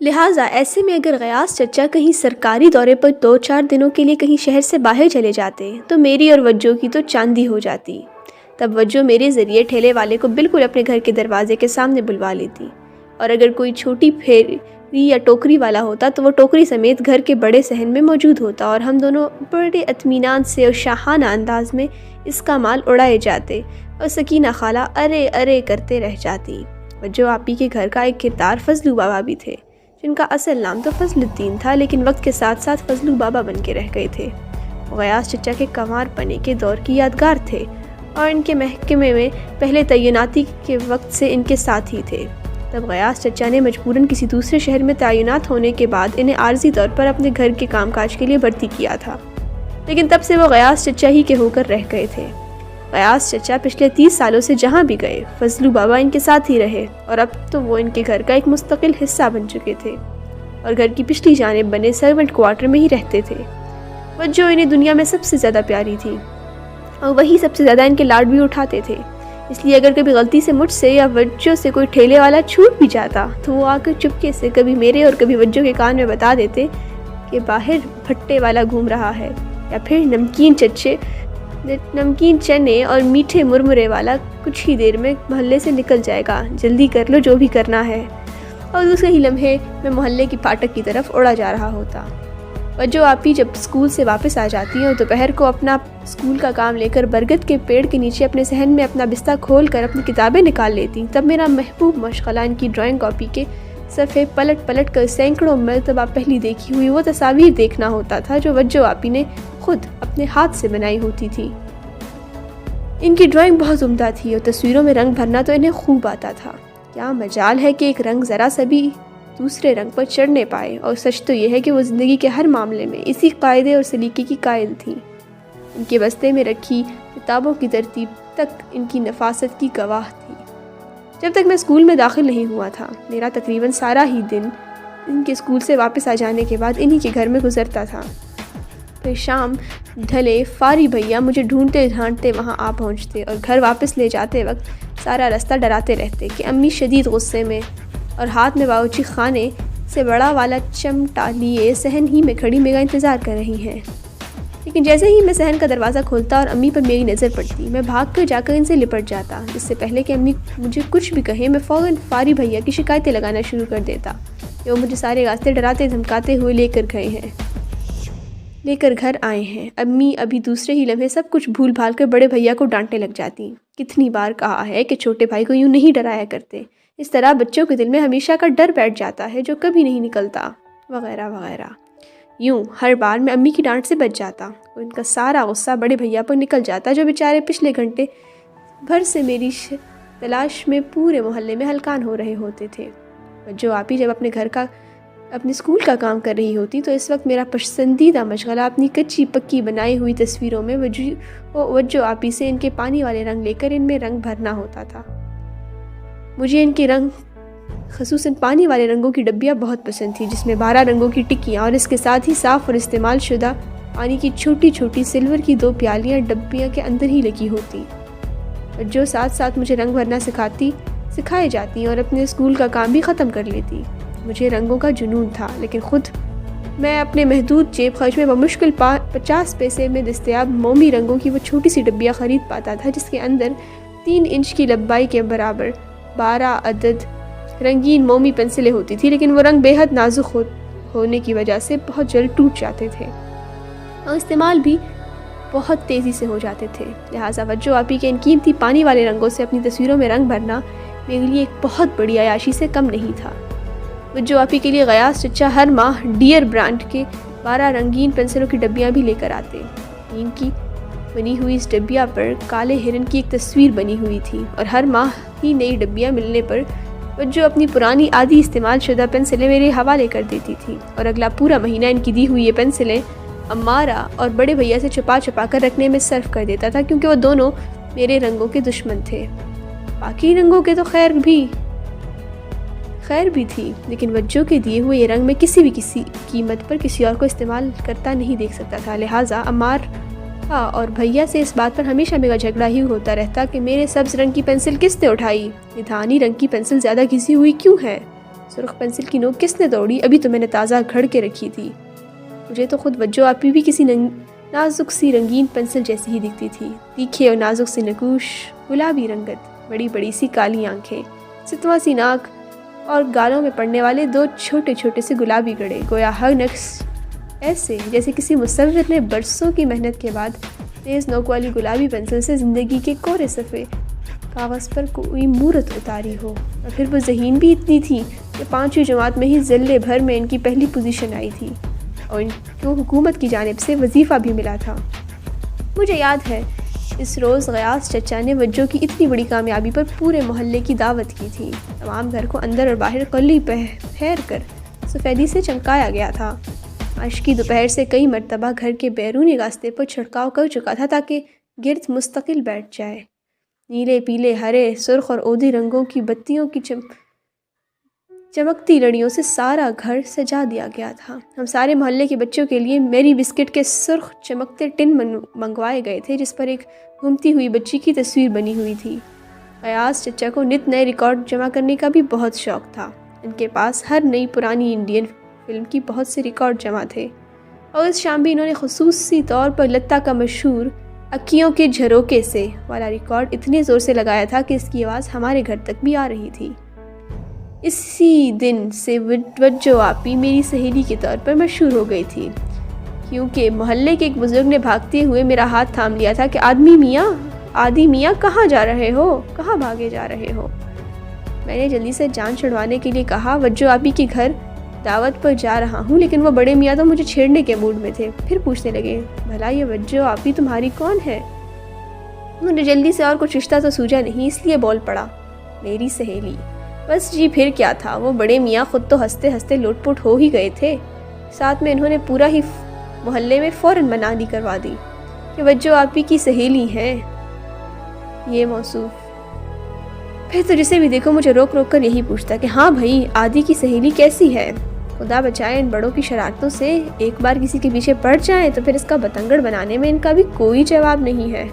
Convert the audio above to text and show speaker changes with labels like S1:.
S1: لہٰذا ایسے میں اگر غیاث چچا کہیں سرکاری دورے پر 2-4 دنوں کے لیے کہیں شہر سے باہر چلے جاتے تو میری اور وجو کی تو چاندی ہو جاتی۔ تب وجو میرے ذریعے ٹھیلے والے کو بالکل اپنے گھر کے دروازے کے سامنے بلوا لیتی، اور اگر کوئی چھوٹی پھیری یا ٹوکری والا ہوتا تو وہ ٹوکری سمیت گھر کے بڑے صحن میں موجود ہوتا، اور ہم دونوں بڑے اطمینان سے اور شاہانہ انداز میں اس کا مال اڑائے جاتے، اور سکینہ خالہ ارے ارے کرتے رہ جاتی۔ وجو آپی کے گھر کا ایک کردار فضلو بابا بھی تھے، جن کا اصل نام تو فضل الدین تھا، لیکن وقت کے ساتھ ساتھ فضلو بابا بن کے رہ گئے تھے۔ وہ غیاث چچا کے کنوار پنے کے دور کی یادگار تھے، اور ان کے محکمے میں پہلے تعیناتی کے وقت سے ان کے ساتھ ہی تھے۔ تب غیاث چچا نے مجبوراً کسی دوسرے شہر میں تعینات ہونے کے بعد انہیں عارضی طور پر اپنے گھر کے کام کاج کے لیے بھرتی کیا تھا، لیکن تب سے وہ غیاث چچا ہی کے ہو کر رہ گئے تھے۔ غیاث چچا پچھلے 30 سالوں سے جہاں بھی گئے فضلو بابا ان کے ساتھ ہی رہے، اور اب تو وہ ان کے گھر کا ایک مستقل حصہ بن چکے تھے، اور گھر کی پچھلی جانب بنے سرونٹ کوارٹر میں ہی رہتے تھے۔ وجو انہیں دنیا میں سب سے زیادہ پیاری تھی، اور وہی سب سے زیادہ ان کے لاڈ بھی اٹھاتے تھے، اس لیے اگر کبھی غلطی سے مجھ سے یا وجو سے کوئی ٹھیلے والا چھوٹ بھی جاتا تو وہ آ کر چپکے سے کبھی میرے اور کبھی وجو کے کان میں بتا دیتے کہ باہر بھٹے والا گھوم رہا ہے، یا پھر نمکین چنے اور میٹھے مرمرے والا کچھ ہی دیر میں محلے سے نکل جائے گا، جلدی کر لو جو بھی کرنا ہے، اور دوسرے ہی لمحے میں محلے کی پھاٹک کی طرف اڑا جا رہا ہوتا۔ وجو آپی جب اسکول سے واپس آ جاتی ہیں اور دوپہر کو اپنا اسکول کا کام لے کر برگد کے پیڑ کے نیچے اپنے صحن میں اپنا بستہ کھول کر اپنی کتابیں نکال لیتی، تب میرا محبوب مشغلہ ان کی ڈرائنگ کاپی کے صفحے پلٹ پلٹ کر سینکڑوں مرتبہ پہلی دیکھی ہوئی وہ تصاویر دیکھنا ہوتا تھا جو وجو آپی نے خود اپنے ہاتھ سے بنائی ہوتی تھی۔ ان کی ڈرائنگ بہت عمدہ تھی، اور تصویروں میں رنگ بھرنا تو انہیں خوب آتا تھا۔ کیا مجال ہے کہ ایک رنگ ذرا سا بھی دوسرے رنگ پر چڑھنے پائے، اور سچ تو یہ ہے کہ وہ زندگی کے ہر معاملے میں اسی قاعدے اور سلیقے کی قائل تھیں۔ ان کے بستے میں رکھی کتابوں کی ترتیب تک ان کی نفاست کی گواہ تھی۔ جب تک میں اسکول میں داخل نہیں ہوا تھا، میرا تقریباً سارا ہی دن ان کے اسکول سے واپس آ جانے کے بعد انہی کے گھر میں گزرتا تھا۔ پھر شام ڈھلے فاری بھیا مجھے ڈھونڈتے ڈھانٹتے وہاں آ پہنچتے، اور گھر واپس لے جاتے وقت سارا رستہ ڈراتے رہتے کہ امی شدید غصے میں اور ہاتھ میں باورچی خانے سے بڑا والا چمٹا لیے صحن ہی میں کھڑی میرا انتظار کر رہی ہیں۔ لیکن جیسے ہی میں صحن کا دروازہ کھولتا اور امی پر میری نظر پڑتی، میں بھاگ کر جا کر ان سے لپٹ جاتا۔ اس سے پہلے کہ امی مجھے کچھ بھی کہیں، میں فوراً فاری بھیا کی شکایتیں لگانا شروع کر دیتا کہ وہ مجھے سارے راستے ڈراتے دھمکاتے ہوئے لے کر گھر آئے ہیں۔ امی ابھی دوسرے ہی لمحے سب کچھ بھول بھال کر بڑے بھیا کو ڈانٹنے لگ جاتی۔ کتنی بار کہا ہے کہ چھوٹے بھائی کو یوں نہیں ڈرایا کرتے، اس طرح بچوں کے دل میں ہمیشہ کا ڈر بیٹھ جاتا ہے جو کبھی نہیں نکلتا، وغیرہ وغیرہ۔ یوں ہر بار میں امی کی ڈانٹ سے بچ جاتا، اور ان کا سارا غصہ بڑے بھیا پر نکل جاتا جو بیچارے پچھلے گھنٹے بھر سے میری تلاش میں پورے محلے میں ہلکان ہو رہے ہوتے تھے۔ جو آپی جب اپنے اسکول کا کام کر رہی ہوتی تو اس وقت میرا پسندیدہ مشغلہ اپنی کچی پکی بنائی ہوئی تصویروں میں وجو آپی سے ان کے پانی والے رنگ لے کر ان میں رنگ بھرنا ہوتا تھا۔ مجھے ان کے رنگ خصوصاً پانی والے رنگوں کی ڈبیاں بہت پسند تھی، جس میں 12 رنگوں کی ٹکیاں اور اس کے ساتھ ہی صاف اور استعمال شدہ پانی کی چھوٹی چھوٹی سلور کی 2 پیالیاں ڈبیاں کے اندر ہی لگی ہوتی، جو ساتھ ساتھ مجھے رنگ بھرنا سکھائے جاتی اور اپنے اسکول کا کام بھی ختم کر لیتی۔ مجھے رنگوں کا جنون تھا، لیکن خود میں اپنے محدود جیب خرچ میں بمشکل 50 پیسے میں دستیاب مومی رنگوں کی وہ چھوٹی سی ڈبیاں خرید پاتا تھا، جس کے اندر 3 انچ کی لمبائی کے برابر 12 عدد رنگین مومی پنسلیں ہوتی تھی، لیکن وہ رنگ بے حد نازک ہونے کی وجہ سے بہت جلد ٹوٹ جاتے تھے اور استعمال بھی بہت تیزی سے ہو جاتے تھے۔ لہٰذا وجو آپی کے ان قیمتی پانی والے رنگوں سے اپنی تصویروں میں رنگ بھرنا میرے لیے ایک بہت بڑی عیاشی سے کم نہیں تھا۔ وجو آپی کے لیے غیاث چچا ہر ماہ ڈیئر برانڈ کے 12 رنگین پنسلوں کی ڈبیاں بھی لے کر آتے۔ ان کی بنی ہوئی اس ڈبیا پر کالے ہرن کی ایک تصویر بنی ہوئی تھی، اور ہر ماہ ہی نئی ڈبیاں ملنے پر وجو اپنی پرانی آدھی استعمال شدہ پنسلیں میرے حوالے کر دیتی تھی، اور اگلا پورا مہینہ ان کی دی ہوئی یہ پنسلیں امارا اور بڑے بھیا سے چھپا کر رکھنے میں صرف کر دیتا تھا، کیونکہ وہ دونوں میرے رنگوں کے دشمن تھے۔ باقی رنگوں کے تو خیر بھی تھی، لیکن وجو کے دیے ہوئے یہ رنگ میں کسی قیمت پر کسی اور کو استعمال کرتا نہیں دیکھ سکتا تھا۔ لہٰذا امارا اور بھیا سے اس بات پر ہمیشہ میرا جھگڑا ہی ہوتا رہتا کہ میرے سبز رنگ کی پنسل کس نے اٹھائی، یہ دھانی رنگ کی پنسل زیادہ گھسی ہوئی کیوں ہے، سرخ پنسل کی نوک کس نے توڑی؟ ابھی تو میں نے تازہ گھڑ کے رکھی تھی۔ مجھے تو خود وجہ آپی بھی کسی نازک سی رنگین پنسل جیسی ہی دکھتی تھی، تیکھے اور نازک سی نقوش، گلابی رنگت، بڑی بڑی سی کالی آنکھیں، ستواں سی ناک اور گالوں میں پڑنے والے 2 چھوٹے چھوٹے سے گلابی گڑے، گویا ہر نقش ایسے جیسے کسی مصور نے برسوں کی محنت کے بعد تیز نوک والی گلابی پنسل سے زندگی کے کوڑے صفحے کاغذ پر کوئی مورت اتاری ہو۔ اور پھر وہ ذہین بھی اتنی تھی کہ 5ویں جماعت میں ہی ضلع بھر میں ان کی پہلی پوزیشن آئی تھی اور ان کو حکومت کی جانب سے وظیفہ بھی ملا تھا۔ مجھے یاد ہے اس روز غیاث چچا نے وجہ کی اتنی بڑی کامیابی پر پورے محلے کی دعوت کی تھی۔ تمام گھر کو اندر اور باہر قلی پھیر کر سفیدی سے چمکایا گیا تھا۔ عشقی دوپہر سے کئی مرتبہ گھر کے بیرونی راستے پر چھڑکاؤ کر چکا تھا تاکہ گرد مستقل بیٹھ جائے۔ نیلے، پیلے، ہرے، سرخ اور اودی رنگوں کی بتیوں کی چمکتی لڑیوں سے سارا گھر سجا دیا گیا تھا۔ ہم سارے محلے کے بچوں کے لیے میری بسکٹ کے سرخ چمکتے ٹن منگوائے گئے تھے جس پر ایک گھومتی ہوئی بچی کی تصویر بنی ہوئی تھی۔ غیاث چچا کو نت نئے ریکارڈ جمع کرنے کا بھی بہت شوق تھا۔ ان کے پاس ہر نئی پرانی انڈین فلم کی بہت سے ریکارڈ جمع تھے، اور اس شام بھی انہوں نے خصوصی طور پر لتا کا مشہور اکیوں کے جھروکے سے والا ریکارڈ اتنے زور سے لگایا تھا کہ اس کی آواز ہمارے گھر تک بھی آ رہی تھی۔ اسی دن سے وجہ آپی میری سہیلی کے طور پر مشہور ہو گئی تھی، کیونکہ محلے کے ایک بزرگ نے بھاگتے ہوئے میرا ہاتھ تھام لیا تھا کہ آدی میاں کہاں جا رہے ہو، کہاں بھاگے جا رہے ہو؟ میں نے جلدی سے جان چھڑوانے کے لیے کہا وجہ آپی کے گھر دعوت پر جا رہا ہوں، لیکن وہ بڑے میاں تو مجھے چھیڑنے کے موڈ میں تھے۔ پھر پوچھنے لگے بھلا یہ وجہ آپی تمہاری کون ہے؟ مجھے جلدی سے اور کچھ رشتہ تو سوجا نہیں، اس لیے بول پڑا میری سہیلی۔ بس جی پھر کیا تھا، وہ بڑے میاں خود تو ہنستے ہنستے لوٹ پوٹ ہو ہی گئے تھے، ساتھ میں انہوں نے پورا ہی محلے میں فوراً منادی کروا دی کہ وجہ آپی کی سہیلی ہے یہ موصوف۔ پھر تو جسے بھی دیکھو مجھے روک روک کر یہی پوچھتا کہ ہاں بھائی آدی کی سہیلی کیسی ہے؟ خدا بچائے ان بڑوں کی شرارتوں سے ایک بار کسی کے پیچھے پڑ جائیں تو پھر اس کا بتنگڑ بنانے میں ان کا بھی کوئی جواب نہیں ہے۔